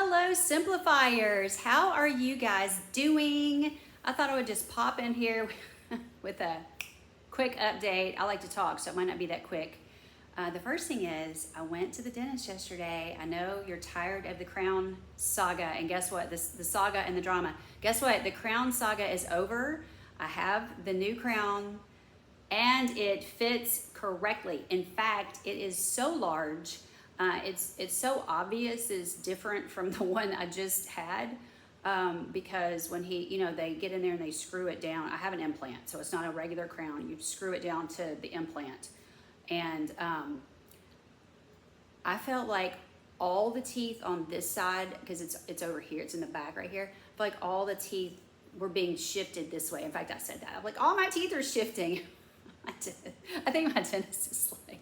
Hello, simplifiers. How are you guys doing? I thought I would just pop in here with a quick update. I like to talk, so it might not be that quick. The first thing is, I went to the dentist yesterday. I know you're tired of the Crown saga, and guess what? The saga and the drama. Guess what? The Crown saga is over. I have the new crown, and it fits correctly. In fact, it is so large. It's so obvious it's different from the one I just had, because when they get in there and they screw it down. I have an implant, so it's not a regular crown. You screw it down to the implant, and I felt like all the teeth on this side, because it's over here, it's in the back right here. I feel like all the teeth were being shifted this way. In fact, I said that. I'm like, all my teeth are shifting. I think my dentist is like,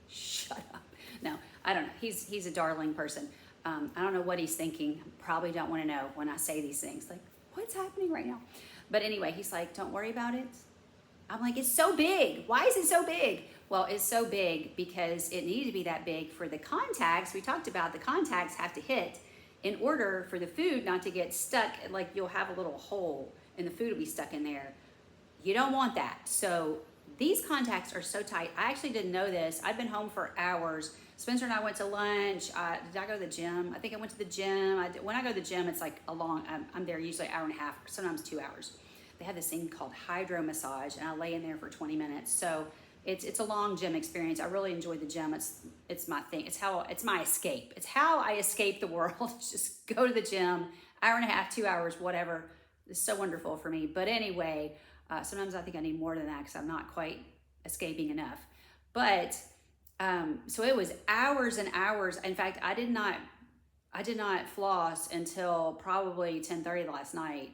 shut up. No, I don't know. He's a darling person. I don't know what he's thinking. Probably don't want to know when I say these things. Like, what's happening right now? But anyway, he's like, don't worry about it. I'm like, it's so big. Why is it so big? Well, it's so big because it needed to be that big for the contacts. We talked about the contacts have to hit in order for the food not to get stuck. Like, you'll have a little hole and the food will be stuck in there. You don't want that. So these contacts are so tight. I actually didn't know this. I've been home for hours. Spencer and I went to lunch. Did I go to the gym? I think I went to the gym. When I go to the gym, it's like I'm there usually an hour and a half, sometimes 2 hours. They have this thing called hydro massage, and I lay in there for 20 minutes. So it's a long gym experience. I really enjoy the gym. It's my thing. It's my escape. It's how I escape the world. Just go to the gym, hour and a half, 2 hours, whatever. It's so wonderful for me. But anyway, sometimes I think I need more than that because I'm not quite escaping enough. But so it was hours and hours. In fact, I did not floss until probably 10:30 last night,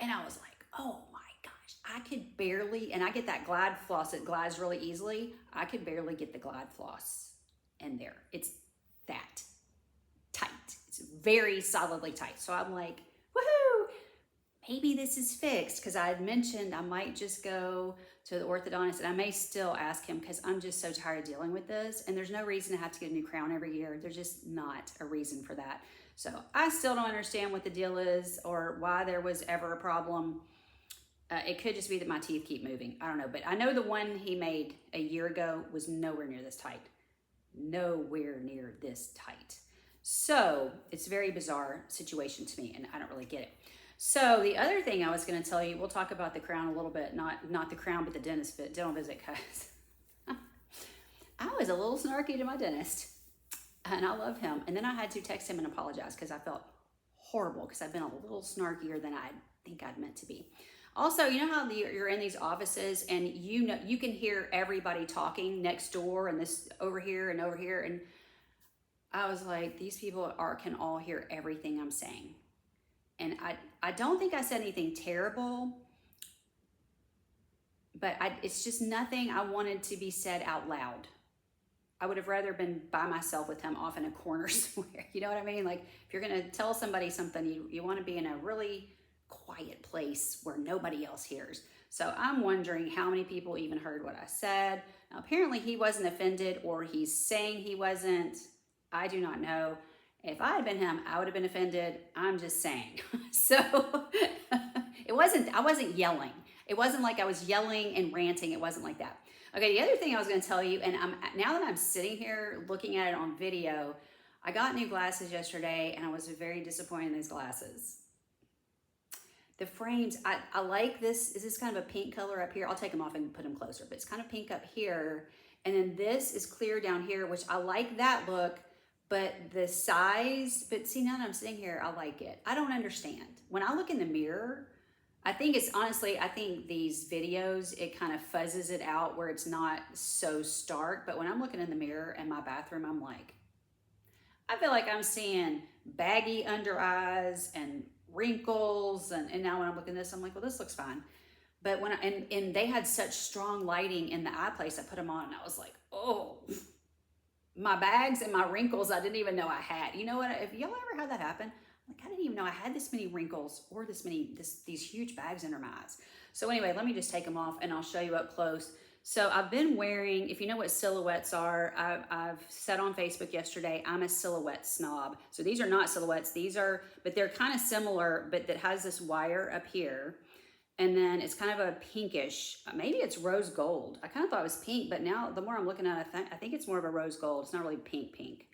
and I was like, oh my gosh, I could barely. And I get that Glide floss; it glides really easily. I could barely get the Glide floss in there. It's that tight. It's very solidly tight. So I'm like, woohoo! Maybe this is fixed, because I had mentioned I might just go to the orthodontist, and I may still ask him because I'm just so tired of dealing with this, and there's no reason to have to get a new crown every year. There's just not a reason for that. So I still don't understand what the deal is or why there was ever a problem. It could just be that my teeth keep moving. I don't know, but I know the one he made a year ago was nowhere near this tight. Nowhere near this tight. So it's a very bizarre situation to me, and I don't really get it. So the other thing I was going to tell you, we'll talk about the crown a little bit, not the crown, but the dental visit, because I was a little snarky to my dentist, and I love him. And then I had to text him and apologize because I felt horrible because I've been a little snarkier than I think I'd meant to be. Also, you know how you're in these offices and you can hear everybody talking next door and this over here and over here, and I was like, these people can all hear everything I'm saying. And I don't think I said anything terrible, but it's just nothing I wanted to be said out loud. I would have rather been by myself with him off in a corner somewhere. You know what I mean? Like, if you're going to tell somebody something, you want to be in a really quiet place where nobody else hears. So I'm wondering how many people even heard what I said. Now, apparently he wasn't offended, or he's saying he wasn't. I do not know. If I had been him, I would have been offended. I'm just saying. So I wasn't yelling. It wasn't like I was yelling and ranting. It wasn't like that. Okay, the other thing I was going to tell you, and now that I'm sitting here looking at it on video, I got new glasses yesterday, and I was very disappointed in these glasses. The frames, I like this. Is this kind of a pink color up here? I'll take them off and put them closer, but it's kind of pink up here. And then this is clear down here, which I like that look. But the size, but see, now that I'm sitting here, I like it. I don't understand. When I look in the mirror, I think these videos, it kind of fuzzes it out where it's not so stark. But when I'm looking in the mirror in my bathroom, I'm like, I feel like I'm seeing baggy under eyes and wrinkles. And now when I'm looking at this, I'm like, well, this looks fine. But when and they had such strong lighting in the eye place, I put them on and I was like, oh, my bags and my wrinkles I didn't even know I had. You know what? If y'all ever had that happen, like, I didn't even know I had this many wrinkles or these huge bags under my eyes. So anyway, let me just take them off and I'll show you up close. So I've been wearing, if you know what silhouettes are, I've said on Facebook yesterday, I'm a silhouette snob. So these are not silhouettes, but they're kind of similar, but that has this wire up here. And then it's kind of a pinkish, maybe it's rose gold. I kind of thought it was pink, but now the more I'm looking at it, I think it's more of a rose gold. It's not really pink.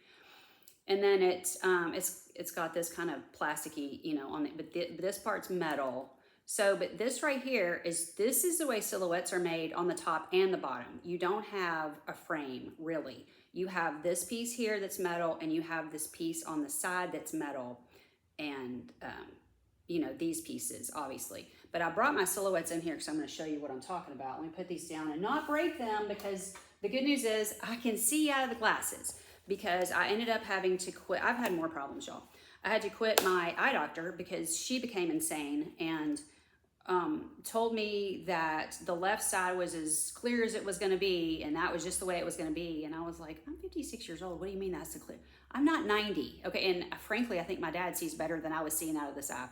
And then it's got this kind of plasticky, on it, but this part's metal. So, but this right here this is the way silhouettes are made on the top and the bottom. You don't have a frame, really. You have this piece here that's metal, and you have this piece on the side that's metal, and, these pieces, obviously. But I brought my silhouettes in here because I'm going to show you what I'm talking about. Let me put these down and not break them, because the good news is I can see out of the glasses, because I ended up having to quit. I've had more problems, y'all. I had to quit my eye doctor because she became insane and told me that the left side was as clear as it was going to be, and that was just the way it was going to be. And I was like, I'm 56 years old. What do you mean that's the clear? I'm not 90. Okay, and frankly, I think my dad sees better than I was seeing out of this eye.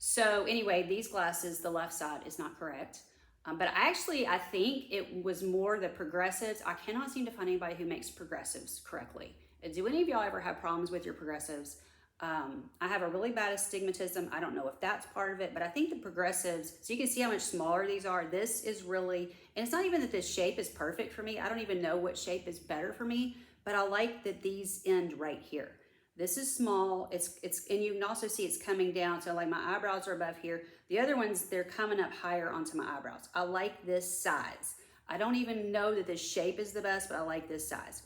So anyway, these glasses, the left side is not correct. But I think it was more the progressives. I cannot seem to find anybody who makes progressives correctly. Do any of y'all ever have problems with your progressives? I have a really bad astigmatism. I don't know if that's part of it, but I think the progressives, so you can see how much smaller these are. This is really, and it's not even that this shape is perfect for me. I don't even know what shape is better for me, but I like that these end right here. This is small, and you can also see it's coming down. So like my eyebrows are above here. The other ones, they're coming up higher onto my eyebrows. I like this size. I don't even know that this shape is the best, but I like this size.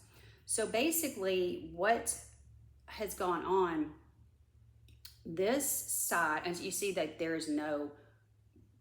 So basically what has gone on, this side, as you see that there's no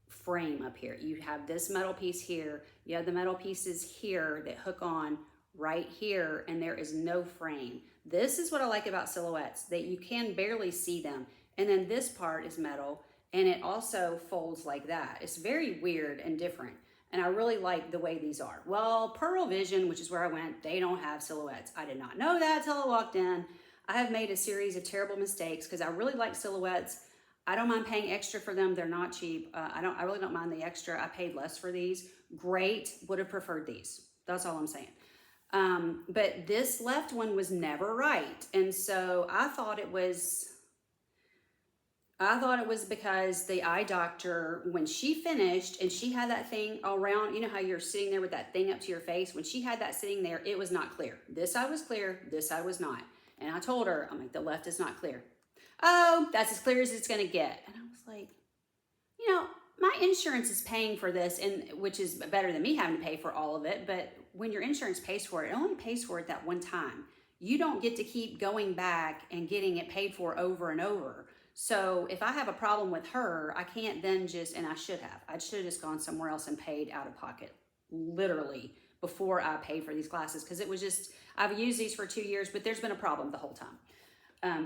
frame up here. You have this metal piece here. You have the metal pieces here that hook on right here, and there is no frame. This is what I like about silhouettes, that you can barely see them. And then this part is metal, and it also folds like that. It's very weird and different. And I really like the way these are. Well, Pearl Vision, which is where I went, they don't have silhouettes. I did not know that till I walked in. I have made a series of terrible mistakes because I really like silhouettes. I don't mind paying extra for them. They're not cheap. I really don't mind the extra. I paid less for these. Great. Would have preferred these. That's all I'm saying. But this left one was never right. And so I thought it was because the eye doctor, when she finished and she had that thing around, you know how you're sitting there with that thing up to your face? When she had that sitting there, it was not clear. This side was clear, this side was not. And I told her, I'm like, the left is not clear. Oh, that's as clear as it's going to get. And I was like, my insurance is paying for this, and which is better than me having to pay for all of it. But when your insurance pays for it, it only pays for it that one time. You don't get to keep going back and getting it paid for over and over. So if I have a problem with her, I can't then and I should have just gone somewhere else and paid out of pocket, literally, before I paid for these glasses. Because it was just, I've used these for 2 years, but there's been a problem the whole time.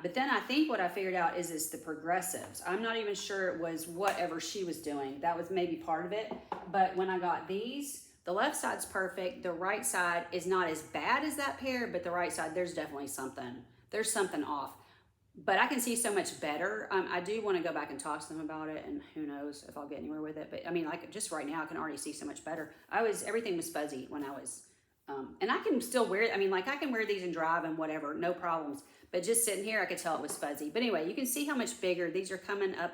But then I think what I figured out is the progressives. I'm not even sure it was whatever she was doing. That was maybe part of it. But when I got these, the left side's perfect. The right side is not as bad as that pair, but the right side, there's definitely something. There's something off. But I can see so much better. I do want to go back and talk to them about it, and who knows if I'll get anywhere with it. But I mean, like just right now, I can already see so much better. Everything was fuzzy when I was, and I can still wear it. I mean, like I can wear these and drive and whatever, no problems. But just sitting here, I could tell it was fuzzy. But anyway, you can see how much bigger these are coming up.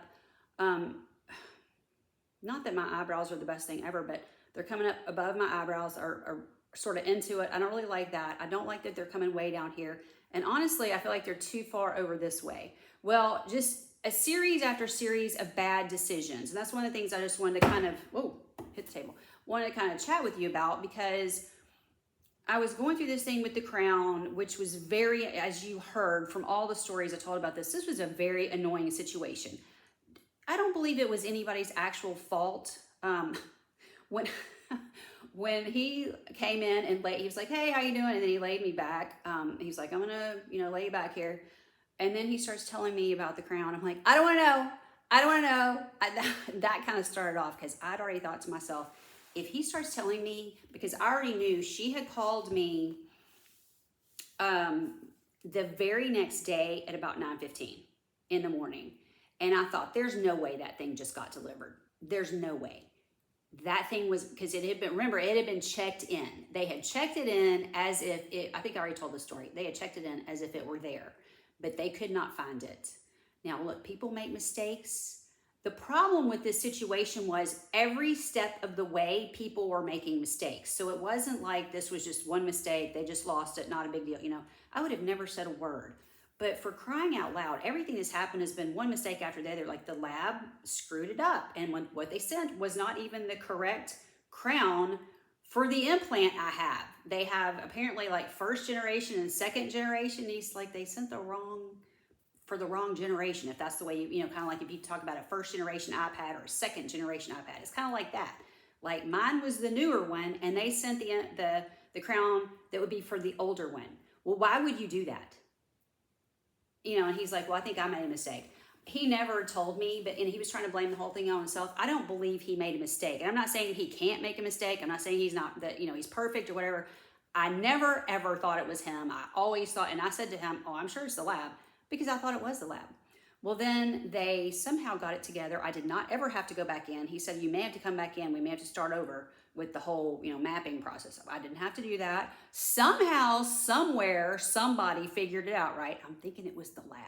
Not that my eyebrows are the best thing ever, but they're coming up above my eyebrows or sort of into it. I don't really like that. I don't like that they're coming way down here. And honestly, I feel like they're too far over this way. Well, just a series after series of bad decisions. And that's one of the things I just wanted to kind of, hit the table. Wanted to kind of chat with you about, because I was going through this thing with the crown, which was very, as you heard from all the stories I told about this was a very annoying situation. I don't believe it was anybody's actual fault. When he came in and he was like, hey, how you doing? And then he laid me back. He's like, I'm gonna, lay you back here. And then he starts telling me about the crown. I'm like, I don't want to know. That kind of started off because I'd already thought to myself, if he starts telling me, because I already knew she had called me the very next day at about 9:15 in the morning. And I thought, there's no way that thing just got delivered. There's no way. that thing was, because it had been, remember, it had been checked in. They had checked it in as if it, I think I already told the story. They had checked it in as if it were there, but they could not find it. Now, look, people make mistakes. The problem with this situation was every step of the way, people were making mistakes. So it wasn't like this was just one mistake, they just lost it, not a big deal. You know, I would have never said a word. But for crying out loud, everything that's happened has been one mistake after the other. Like the lab screwed it up. And what they sent was not even the correct crown for the implant I have. They have apparently like first generation and second generation. These, like, they sent the wrong, for the wrong generation, if that's the way you know, kind of like if you talk about a first generation iPad or a second generation iPad, it's kind of like that. Like mine was the newer one, and they sent the crown that would be for the older one. Well, why would you do that? You know, and he's like, well, I think I made a mistake. He never told me, and he was trying to blame the whole thing on himself. I don't believe he made a mistake. And I'm not saying he can't make a mistake. I'm not saying he's not, that, you know, he's perfect or whatever. I never, ever thought it was him. I always thought, and I said to him, oh, I'm sure it's the lab, because I thought it was the lab. Well, then they somehow got it together. I did not ever have to go back in. He said, you may have to come back in. We may have to start over with the whole, you know, mapping process. I didn't have to do that. Somehow, somewhere, somebody figured it out, right? I'm thinking it was the lab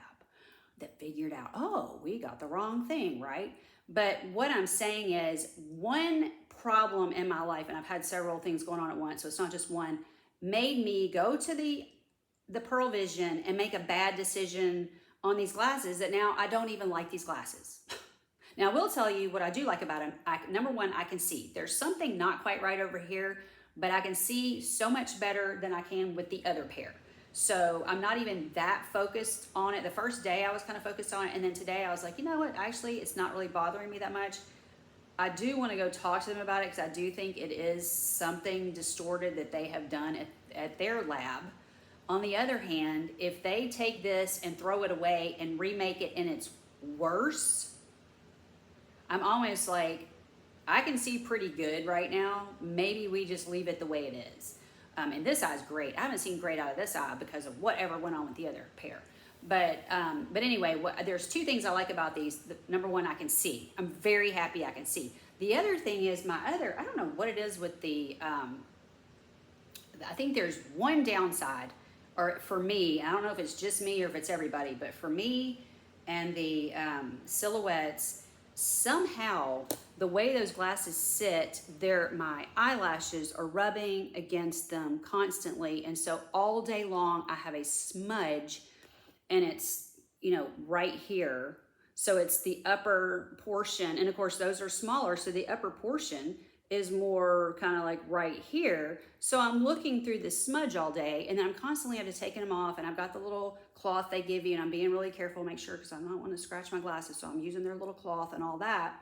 that figured out, oh, we got the wrong thing, right? But what I'm saying is, one problem in my life, and I've had several things going on at once, so it's not just one, made me go to the Pearle Vision and make a bad decision on these glasses that now I don't even like these glasses. Now, I will tell you what I do like about them. Number one, I can see. There's something not quite right over here, but I can see so much better than I can with the other pair. So I'm not even that focused on it. The first day I was kind of focused on it, and then today I was like, you know what, actually it's not really bothering me that much. I do want to go talk to them about it, because I do think it is something distorted that they have done at their lab. On the other hand, if they take this and throw it away and remake it and it's worse, I'm almost like, I can see pretty good right now. Maybe we just leave it the way it is. And this eye's great. I haven't seen great out of this eye because of whatever went on with the other pair. But anyway, there's two things I like about these. Number one, I can see. I'm very happy I can see. The other thing is I don't know what it is with the, I think there's one downside, or for me, I don't know if it's just me or if it's everybody, but for me and the silhouettes, somehow the way those glasses sit, my eyelashes are rubbing against them constantly. And so all day long I have a smudge, and it's, you know, right here. So it's the upper portion. And of course those are smaller. So the upper portion is more kind of like right here. So I'm looking through the smudge all day, and then I'm constantly having to take them off, and I've got the little cloth they give you, and I'm being really careful to make sure, because I don't want to scratch my glasses, so I'm using their little cloth and all that.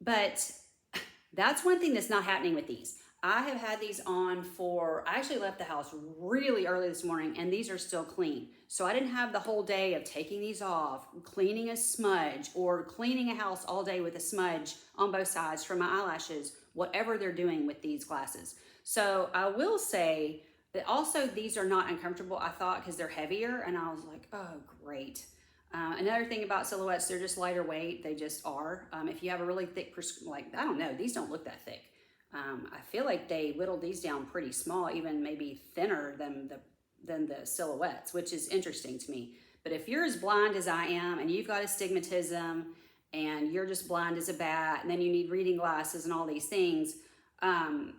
But that's one thing that's not happening with these. I have had these on I actually left the house really early this morning, and these are still clean. So I didn't have the whole day of taking these off, cleaning a smudge, or cleaning a house all day with a smudge on both sides from my eyelashes, whatever they're doing with these glasses. So I will say that also these are not uncomfortable, I thought, because they're heavier, and I was like, oh, great. Another thing about silhouettes, they're just lighter weight. They just are. If you have a really thick, like, I don't know, these don't look that thick. I feel like they whittled these down pretty small, even maybe thinner than the silhouettes, which is interesting to me. But if you're as blind as I am, and you've got astigmatism, and you're just blind as a bat, and then you need reading glasses and all these things can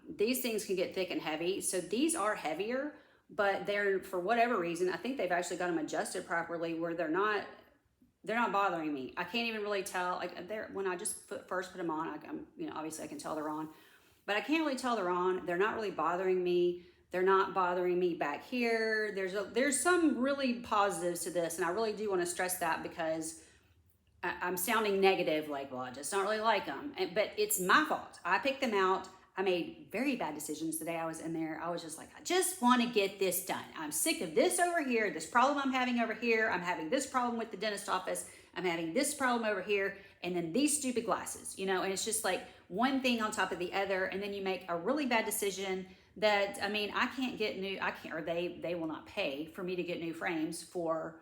get thick and heavy. So these are heavier, but they're, for whatever reason, I think they've actually got them adjusted properly where they're not bothering me. I can't even really tell, like, when I just first put them on, you know, obviously I can tell they're on, but I can't really tell they're on. They're not really bothering me. They're not bothering me back here. There's some really positives to this, and I really do want to stress that, because I'm sounding negative, like, well, I just don't really like them. But it's my fault. I picked them out. I made very bad decisions the day I was in there. I was just like, I just want to get this done. I'm sick of this over here, this problem I'm having over here. I'm having this problem with the dentist office. I'm having this problem over here. And then these stupid glasses, you know, and it's just like one thing on top of the other. And then you make a really bad decision that, I mean, I can't get or they will not pay for me to get new frames for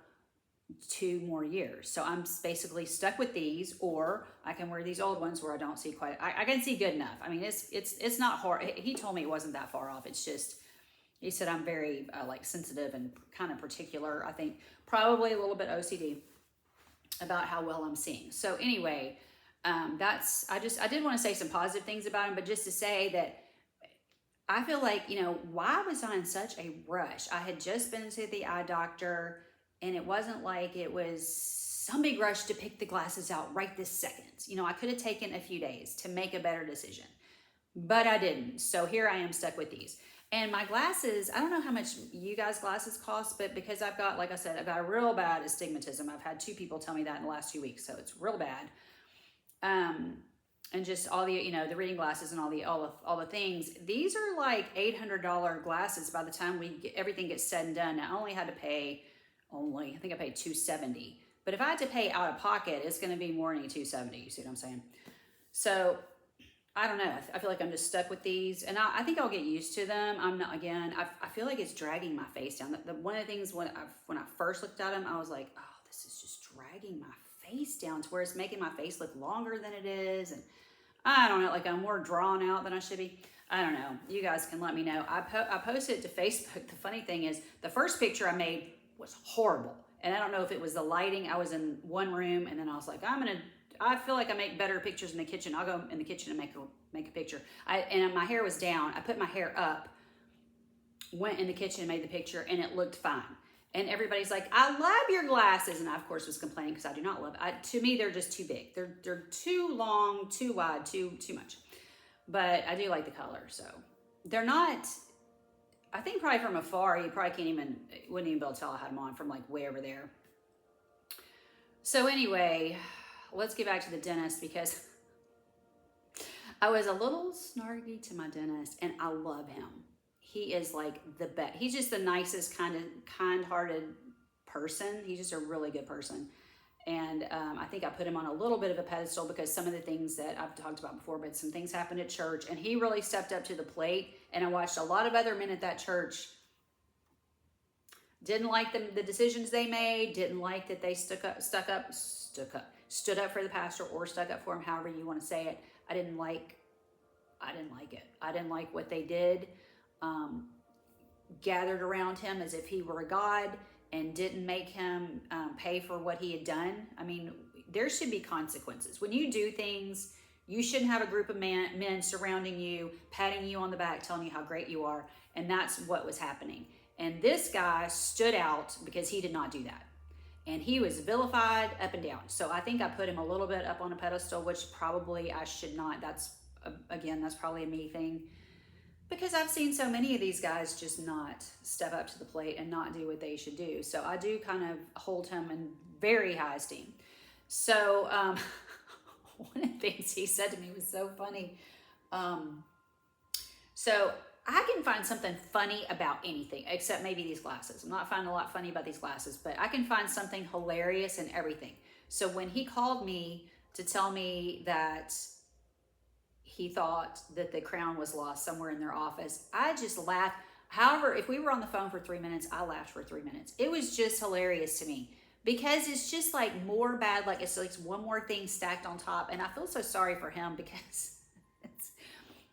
2 more years. So I'm basically stuck with these, or I can wear these old ones where I don't see quite, I can see good enough. I mean, it's not hard. He told me it wasn't that far off. It's just, he said I'm very like sensitive and kind of particular. I think probably a little bit OCD about how well I'm seeing. So anyway, I did want to say some positive things about him, but just to say that I feel like, why was I in such a rush? I had just been to the eye doctor, and it wasn't like it was some big rush to pick the glasses out right this second. I could have taken a few days to make a better decision, but I didn't. So here I am stuck with these. And my glasses, I don't know how much you guys' glasses cost, but because I've got, like I said, I've got a real bad astigmatism. I've had 2 people tell me that in the last 2 weeks, so it's real bad. And just all the, the reading glasses and all the things. These are like $800 glasses by the time everything gets said and done. I only had to pay I think I paid $270. But if I had to pay out of pocket, it's going to be more than $270. You see what I'm saying? So I don't know. I feel like I'm just stuck with these, and I think I'll get used to them. I'm not, again, I feel like it's dragging my face down. One of the things when I first looked at them, I was like, oh, this is just dragging my face down to where it's making my face look longer than it is. And I don't know, like I'm more drawn out than I should be. I don't know. You guys can let me know. I posted it to Facebook. The funny thing is, the first picture I made was horrible. And I don't know if it was the lighting. I was in one room, and then I was like, I feel like I make better pictures in the kitchen. I'll go in the kitchen and make a picture. And my hair was down. I put my hair up, went in the kitchen and made the picture, and it looked fine. And everybody's like, I love your glasses. And I, of course, was complaining because I do not love it. To me, they're just too big. They're too long, too wide, too much. But I do like the color. So they're not, I think probably from afar, you probably wouldn't even be able to tell I had them on from like way over there. So anyway, let's get back to the dentist, because I was a little snarky to my dentist, and I love him. He is like the best. He's just the nicest, kind-hearted person. He's just a really good person. And I think I put him on a little bit of a pedestal because some of the things that I've talked about before, but some things happened at church, and he really stepped up to the plate. And I watched a lot of other men at that church, didn't like the decisions they made, didn't like that they stood up for the pastor, or stuck up for him, however you want to say it. I didn't like it. I didn't like what they did. Gathered around him as if he were a god, and didn't make him pay for what he had done. I mean, there should be consequences. When you do things, you shouldn't have a group of men surrounding you, patting you on the back, telling you how great you are. And that's what was happening. And this guy stood out because he did not do that. And he was vilified up and down. So I think I put him a little bit up on a pedestal, which probably I should not. That's probably a me thing. Because I've seen so many of these guys just not step up to the plate and not do what they should do. So I do kind of hold him in very high esteem. So one of the things he said to me was so funny. So I can find something funny about anything, except maybe these glasses. I'm not finding a lot funny about these glasses, but I can find something hilarious in everything. So when he called me to tell me that he thought that the crown was lost somewhere in their office, I just laughed. However, if we were on the phone for 3 minutes, I laughed for 3 minutes. It was just hilarious to me, because it's just like more bad, like it's like one more thing stacked on top. And I feel so sorry for him, because it's,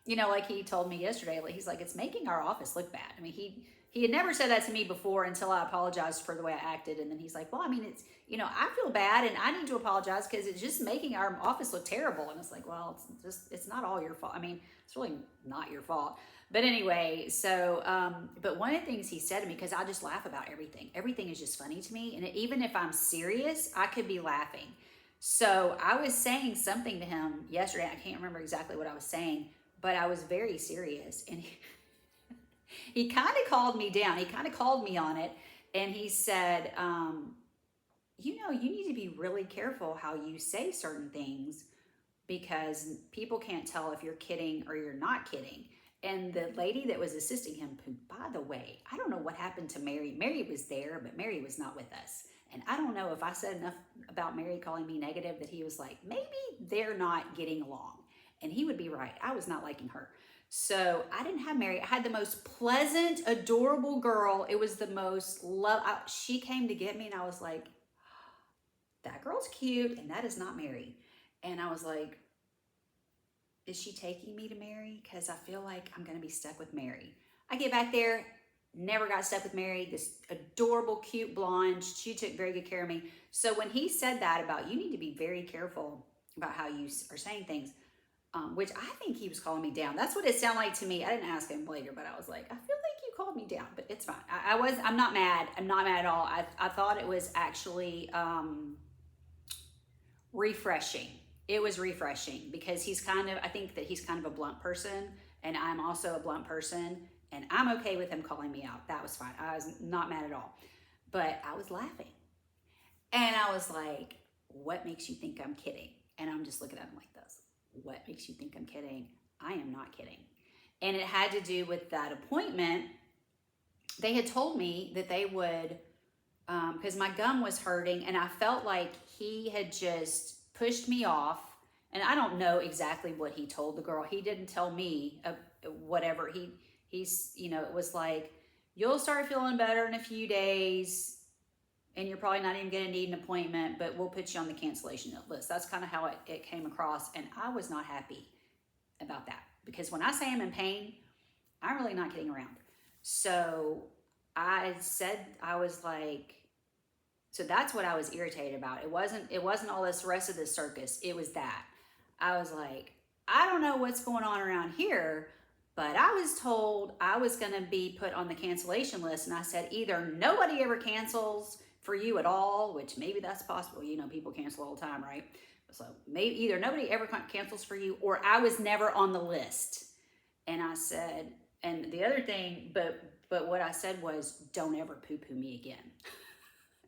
like he told me yesterday, like he's like, it's making our office look bad. I mean, he had never said that to me before until I apologized for the way I acted. And then he's like, well, I mean, it's, I feel bad and I need to apologize because it's just making our office look terrible. And it's like, well, it's not all your fault. I mean, it's really not your fault. But anyway, so, but one of the things he said to me, because I just laugh about everything. Everything is just funny to me. And even if I'm serious, I could be laughing. So I was saying something to him yesterday. I can't remember exactly what I was saying, but I was very serious. And he kind of called me down. He kind of called me on it. And he said, you need to be really careful how you say certain things, because people can't tell if you're kidding or you're not kidding. And the lady that was assisting him, who, by the way, I don't know what happened to Mary. Mary was there, but Mary was not with us. And I don't know if I said enough about Mary calling me negative that he was like, maybe they're not getting along. And he would be right. I was not liking her. So I didn't have Mary. I had the most pleasant, adorable girl. It was the most love. She came to get me, and I was like, that girl's cute and that is not Mary. And I was like, is she taking me to Mary? Because I feel like I'm going to be stuck with Mary. I get back there, never got stuck with Mary, this adorable, cute blonde. She took very good care of me. So when he said that about, you need to be very careful about how you are saying things, which I think he was calling me down. That's what it sounded like to me. I didn't ask him later, but I was like, I feel like you called me down, but it's fine. I'm not mad. I'm not mad at all. I thought it was actually refreshing. It was refreshing because I think that he's kind of a blunt person, and I'm also a blunt person, and I'm okay with him calling me out. That was fine. I was not mad at all, but I was laughing. And I was like, what makes you think I'm kidding? And I'm just looking at him like this. What makes you think I'm kidding? I am not kidding. And it had to do with that appointment. They had told me that they would, because my gum was hurting, and I felt like he had just pushed me off. And I don't know exactly what he told the girl. He didn't tell me whatever. He's, it was like, you'll start feeling better in a few days, and you're probably not even going to need an appointment, but we'll put you on the cancellation list. That's kind of how it came across. And I was not happy about that, because when I say I'm in pain, I'm really not kidding around. So I said, I was like, so that's what I was irritated about. It wasn't all this rest of the circus. It was that. I was like, I don't know what's going on around here, but I was told I was going to be put on the cancellation list. And I said, either nobody ever cancels for you at all, which maybe that's possible. People cancel all the time, right? So maybe either nobody ever cancels for you, or I was never on the list. And I said, and the other thing, but what I said was, don't ever poo-poo me again.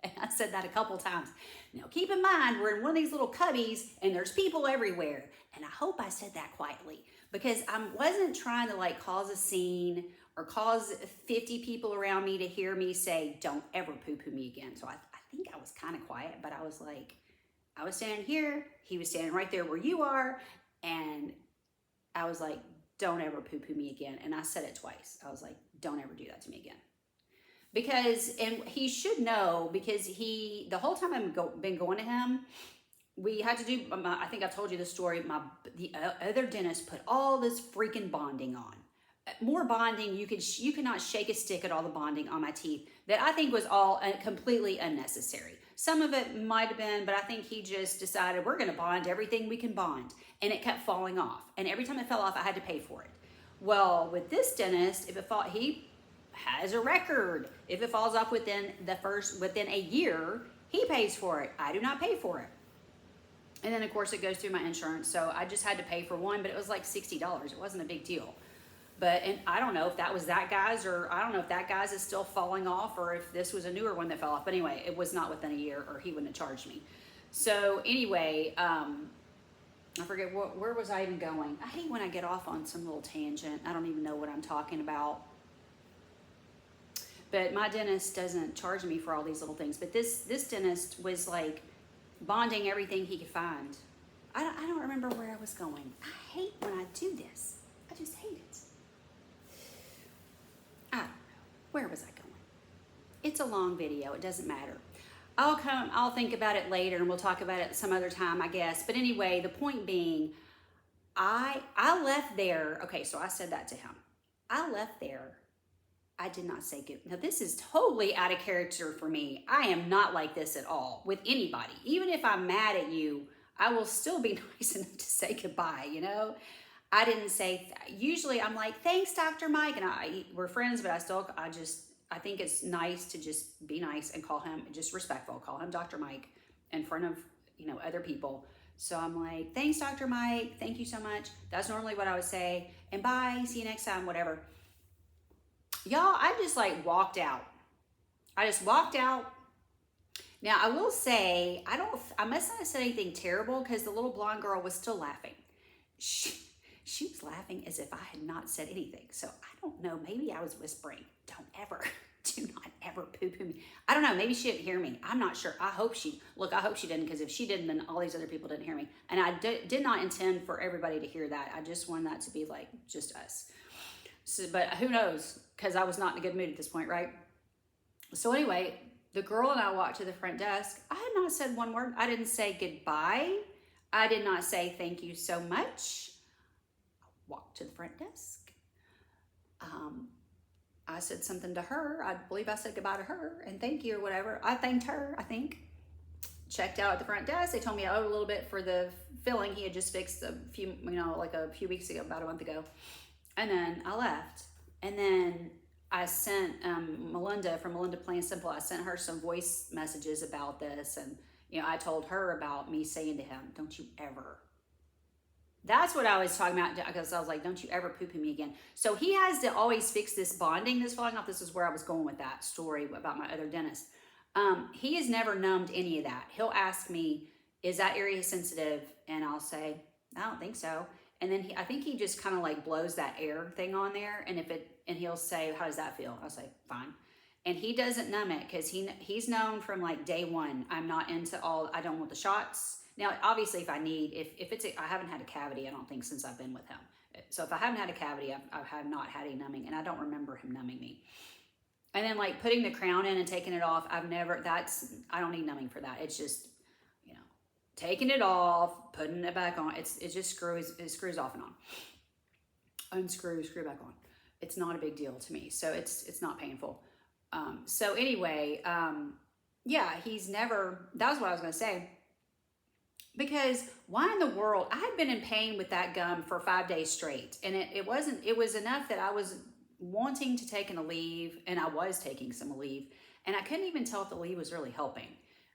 And I said that a couple times. Now, keep in mind, we're in one of these little cubbies and there's people everywhere. And I hope I said that quietly, because I wasn't trying to cause a scene or cause 50 people around me to hear me say, don't ever poo-poo me again. So I think I was kind of quiet, but I was like, I was standing here, he was standing right there where you are. And I was like, don't ever poo-poo me again. And I said it twice. I was like, don't ever do that to me again. Because, and he should know, because the whole time I've been going to him, we had to do, I think I've told you the story, the other dentist put all this freaking bonding on. More bonding, you could not shake a stick at all the bonding on my teeth that I think was all completely unnecessary. Some of it might have been, but I think he just decided we're going to bond everything we can bond. And it kept falling off. And every time it fell off, I had to pay for it. Well, with this dentist, he has a record. If it falls off within a year, he pays for it. I do not pay for it. And then of course it goes through my insurance. So I just had to pay for one, but it was like $60. It wasn't a big deal. And I don't know if that was that guy's, or I don't know if that guy's is still falling off, or if this was a newer one that fell off. But anyway, it was not within a year, or he wouldn't have charged me. So anyway, I forget where was I even going. I hate when I get off on some little tangent. I don't even know what I'm talking about. But my dentist doesn't charge me for all these little things. But this dentist was like bonding everything he could find. I don't remember where I was going. I hate when I do this. I just hate it. I don't know. Where was I going? It's a long video. It doesn't matter. I'll think about it later, and we'll talk about it some other time, I guess. But anyway, the point being, I left there. Okay, so I said that to him. I left there. I did not say good. Now, this is totally out of character for me. I am not like this at all with anybody. Even if I'm mad at you, I will still be nice enough to say goodbye, I didn't say, usually I'm like, thanks, Dr. Mike. And we're friends, but I think it's nice to just be nice and call him, just respectful, call him Dr. Mike in front of, other people. So I'm like, thanks, Dr. Mike. Thank you so much. That's normally what I would say. And bye, see you next time, whatever. Y'all, I just walked out. I just walked out. Now, I will say, I must not have said anything terrible, because the little blonde girl was still laughing. She was laughing as if I had not said anything. So I don't know, maybe I was whispering, do not ever poo-poo me. I don't know, maybe she didn't hear me. I'm not sure. I hope she didn't, because if she didn't, then all these other people didn't hear me. And I did not intend for everybody to hear that. I just wanted that to be just us. So, but who knows, because I was not in a good mood at this point, right? So anyway, the girl and I walked to the front desk. I had not said one word. I didn't say goodbye. I did not say thank you so much. I walked to the front desk. I said something to her. I believe I said goodbye to her and thank you or whatever. I thanked her, I think. Checked out at the front desk. They told me I owed a little bit for the filling he had just fixed a few weeks ago, about a month ago. And then I left. And then I sent Melinda from Melinda Plain Simple, I sent her some voice messages about this. And, I told her about me saying to him, don't you ever. That's what I was talking about, because I was like, don't you ever poo-poo me again. So he has to always fix this bonding that's falling off. This is where I was going with that story about my other dentist. He has never numbed any of that. He'll ask me, is that area sensitive? And I'll say, I don't think so. And then I think he just kind of like blows that air thing on there. And he'll say, how does that feel? I'll say, fine. And he doesn't numb it because he's known from like day one, I'm not into I don't want the shots. Now, obviously, if I need, I haven't had a cavity, I don't think, since I've been with him. So if I haven't had a cavity, I have not had a numbing, and I don't remember him numbing me. And then like putting the crown in and taking it off, I don't need numbing for that. It's just, taking it off, putting it back on. It just screws off and on. Unscrew, screw back on. It's not a big deal to me. So it's not painful. So anyway, yeah, that was what I was going to say. Because why in the world, I had been in pain with that gum for 5 days straight. And it was enough that I was wanting to take a leave, and I was taking some leave, and I couldn't even tell if the leave was really helping.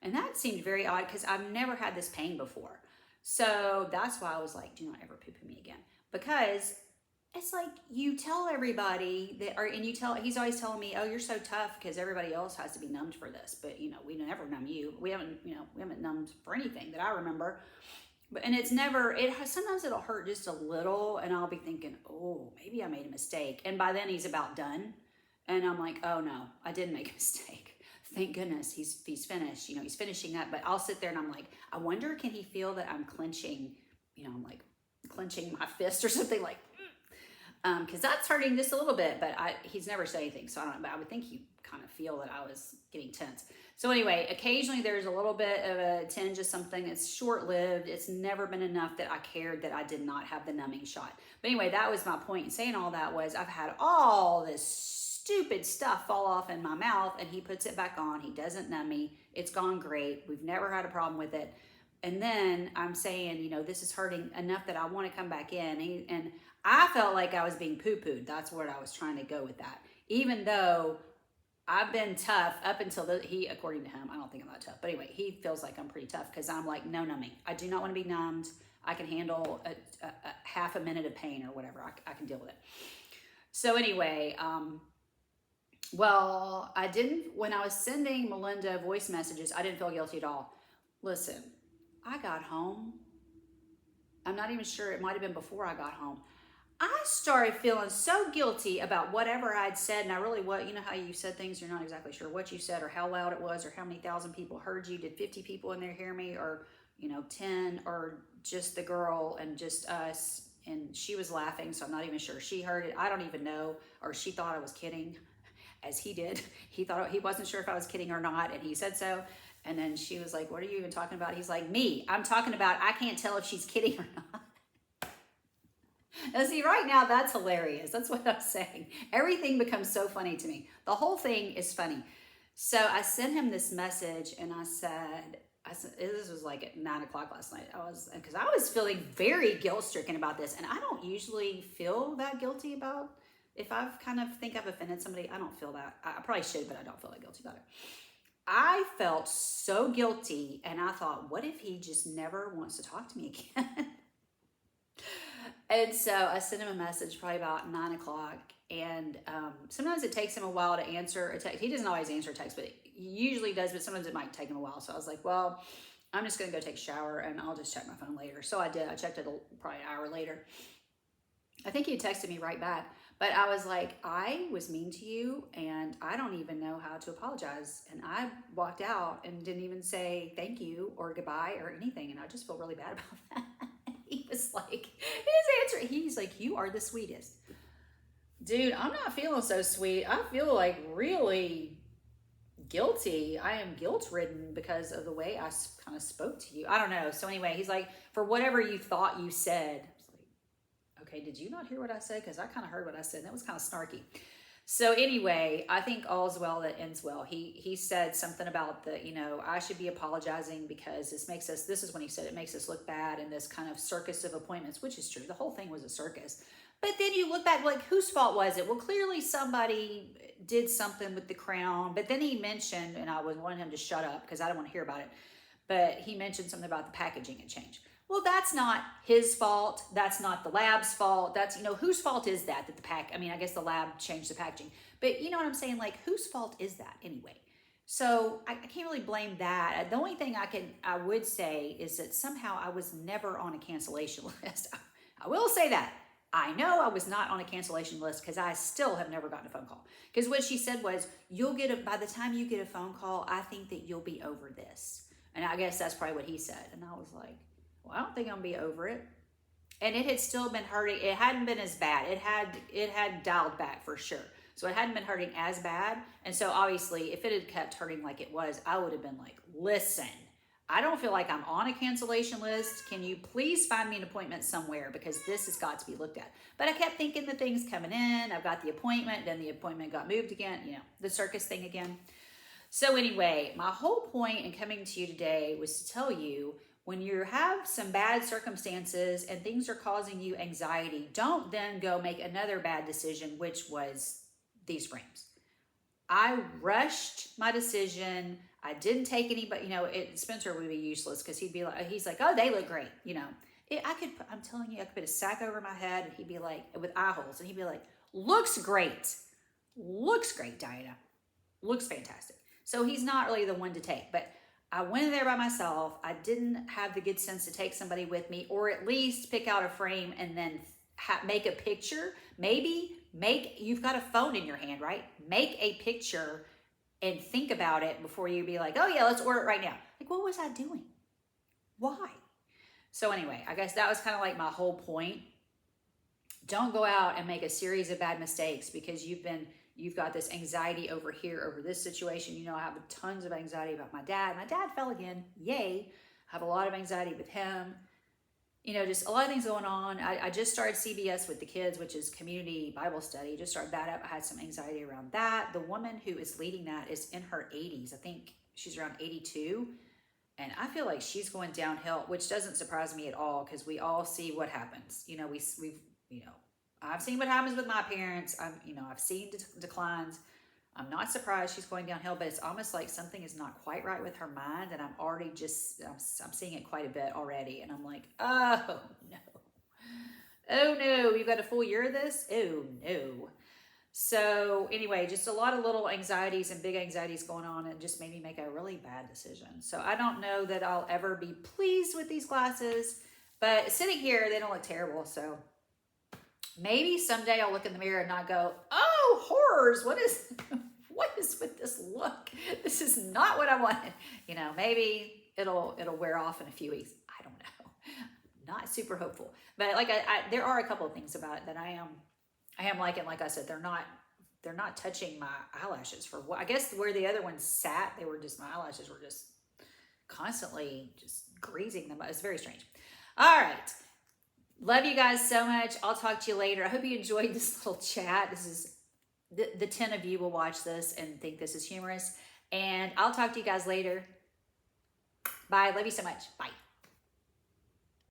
And that seemed very odd because I've never had this pain before. So that's why I was like, do not ever poo-poo me again. Because it's like you tell everybody he's always telling me, oh, you're so tough because everybody else has to be numbed for this. But, we never numb you. We haven't numbed for anything that I remember. And sometimes it'll hurt just a little, and I'll be thinking, oh, maybe I made a mistake. And by then he's about done. And I'm like, oh no, I didn't make a mistake. Thank goodness he's finished. He's finishing up. But I'll sit there and I'm like, I wonder, can he feel that I'm clenching? I'm like clenching my fist or something, like, because that's hurting just a little bit. But he's never said anything, so I don't know. But I would think he'd kind of feel that I was getting tense. So anyway, occasionally there's a little bit of a tinge of something that's short-lived. It's never been enough that I cared that I did not have the numbing shot. But anyway, that was my point in saying all that, was I've had all this stupid stuff fall off in my mouth, and he puts it back on. He doesn't numb me. It's gone great. We've never had a problem with it. And then I'm saying, this is hurting enough that I want to come back in. And I felt like I was being poo-pooed. That's where I was trying to go with that. Even though I've been tough up until according to him, I don't think I'm that tough. But anyway, he feels like I'm pretty tough because I'm like, no numbing. I do not want to be numbed. I can handle a half a minute of pain or whatever. I can deal with it. So anyway, when I was sending Melinda voice messages, I didn't feel guilty at all. Listen, I got home. I'm not even sure, it might have been before I got home. I started feeling so guilty about whatever I'd said, and I really was, how you said things, you're not exactly sure what you said or how loud it was or how many thousand people heard you. Did 50 people in there hear me, or 10, or just the girl and just us? And she was laughing, so I'm not even sure she heard it. I don't even know, or she thought I was kidding, as he did. He wasn't sure if I was kidding or not, and he said so. And then she was like, what are you even talking about? He's like, me. I'm talking about, I can't tell if she's kidding or not. Now, see, right now, that's hilarious. That's what I'm saying. Everything becomes so funny to me. The whole thing is funny. So I sent him this message, and I said, this was like at 9 o'clock last night. Because I was feeling very guilt-stricken about this, and I don't usually feel that guilty about, if I've think I've offended somebody, I don't feel that. I probably should, but I don't feel that guilty about it. I felt so guilty, and I thought, what if he just never wants to talk to me again? And so I sent him a message probably about 9 o'clock, and sometimes it takes him a while to answer a text. He doesn't always answer a text, but he usually does, but sometimes it might take him a while. So I was like, well, I'm just going to go take a shower, and I'll just check my phone later. So I did. I checked it probably an hour later. I think he texted me right back. But I was like, I was mean to you, and I don't even know how to apologize. And I walked out and didn't even say thank you or goodbye or anything. And I just feel really bad about that. He was like, he's like, you are the sweetest. Dude, I'm not feeling so sweet. I feel like really guilty. I am guilt ridden because of the way I kind of spoke to you. I don't know. So anyway, he's like, for whatever you thought you said. I was like, okay, did you not hear what I said? Because I kind of heard what I said. And that was kind of snarky. So anyway, I think all's well that ends well. He said something about the, I should be apologizing because this is when he said it makes us look bad in this kind of circus of appointments, which is true. The whole thing was a circus. But then you look back, like, whose fault was it? Well, clearly somebody did something with the crown. But then he mentioned, and I was wanting him to shut up because I don't want to hear about it, but he mentioned something about the packaging had changed. Well, that's not his fault. That's not the lab's fault. That's, whose fault is that I guess the lab changed the packaging. But you know what I'm saying? Like, whose fault is that anyway? So I can't really blame that. The only thing I would say is that somehow I was never on a cancellation list. I will say that. I know I was not on a cancellation list because I still have never gotten a phone call. Because what she said was, by the time you get a phone call, I think that you'll be over this. And I guess that's probably what he said. And I was like, well, I don't think I'm gonna be over it. And it had still been hurting. It hadn't been as bad. It had dialed back for sure. So it hadn't been hurting as bad. And so obviously, if it had kept hurting like it was, I would have been like, listen, I don't feel like I'm on a cancellation list. Can you please find me an appointment somewhere? Because this has got to be looked at. But I kept thinking the thing's coming in. I've got the appointment. Then the appointment got moved again. The circus thing again. So anyway, my whole point in coming to you today was to tell you, when you have some bad circumstances and things are causing you anxiety, don't then go make another bad decision, which was these frames. I rushed my decision. I didn't take any, but Spencer would be useless because he's like, oh, they look great. I'm telling you, I could put a sack over my head and he'd be like, with eye holes, and he'd be like, looks great. Looks great, Diana. Looks fantastic. So he's not really the one to take, but I went in there by myself. I didn't have the good sense to take somebody with me, or at least pick out a frame and then make a picture. You've got a phone in your hand, right? Make a picture and think about it before you be like, oh yeah, let's order it right now. Like, what was I doing? Why? So anyway, I guess that was kind of like my whole point. Don't go out and make a series of bad mistakes because you've got this anxiety over here, over this situation. I have tons of anxiety about my dad. My dad fell again. Yay. I have a lot of anxiety with him. Just a lot of things going on. I just started CBS with the kids, which is community Bible study. Just started that up. I had some anxiety around that. The woman who is leading that is in her 80s. I think she's around 82. And I feel like she's going downhill, which doesn't surprise me at all because we all see what happens. I've seen what happens with my parents. I've seen declines. I'm not surprised she's going downhill, but it's almost like something is not quite right with her mind. And I'm already I'm seeing it quite a bit already. And I'm like, oh no. Oh no, you've got a full year of this? Oh no. So anyway, just a lot of little anxieties and big anxieties going on, and just made me make a really bad decision. So I don't know that I'll ever be pleased with these glasses, but sitting here, they don't look terrible. So maybe someday I'll look in the mirror and not go, oh, horrors, what is with this look? This is not what I wanted. Maybe it'll wear off in a few weeks. I don't know. Not super hopeful. But like there are a couple of things about it that I am liking. Like I said, they're not touching my eyelashes for what I guess where the other ones sat, my eyelashes were just constantly just greasing them. It's very strange. All right. Love you guys so much. I'll talk to you later. I hope you enjoyed this little chat. This is the 10 of you will watch this and think this is humorous. And I'll talk to you guys later. Bye. Love you so much. Bye.